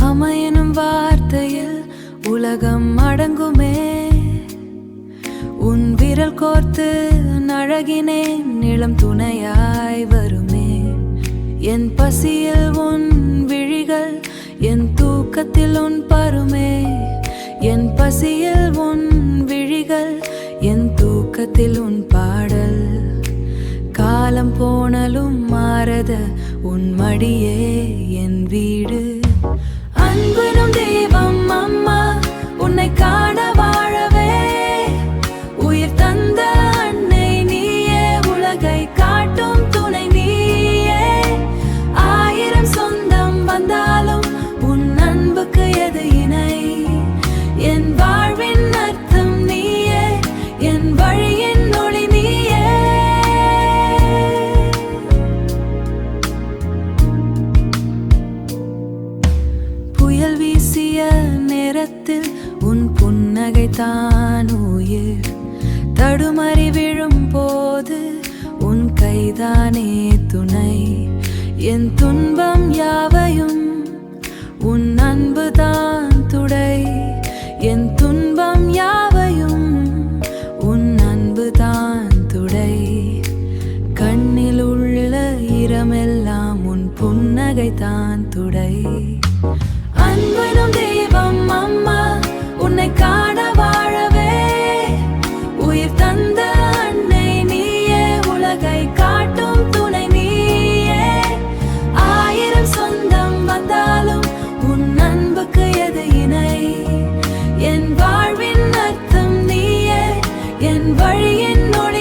அமையனும் வார்த்தையில் உலகம் அடங்குமே. உன் விரல் கோர்த்து அழகினேன் நிலம் துணையாய் வருமே. என் பசியில் உன் விழிகள், என் தூக்கத்தில் உன் பருமே. என் பசியில் உன் விழிகள், என் தூக்கத்தில் உன் பாடல். காலம் போனலும் மாறத உன் மடியே என் வீடு. அன்பனும் தெய்வம் அம்மா, உன்னை காண வாழவே உயிர் தந்த அன்னை நீயே. உலகை காட்டும் துணை நீயே. ஆயிரம் சொந்தம் வந்தாலும் உன் அன்புக்கு எது இணை? என் வாழ்வின் அர்த்தம் நீயே, என் வழியின் ஒளி நீயே. புயல் வீசிய நேரத்தில் உன் புன்னகை தான் உயிர். தடுமறி விழும் போது உன் கைதானே துணை. என் துன்பம் யாவையும் உன் அன்புதான் துடை. என் துன்பம் யாவையும் உன் அன்புதான் துடை. கண்ணில் உள்ள ஈரமெல்லாம் உன் புன்னகை தான் துடை. அன்பனும் தெய்வம் அம்மா, உன்னை காண வாழவே உயிர் தந்த அன்னை நீயே. உலகை காட்டும் துணை நீயே. ஆயிரம் சொந்தம் வந்தாலும் உன் அன்புக்கு எது இணை? என் வாழ்வின் அர்த்தம் நீயே, என் வழியின் ஒளி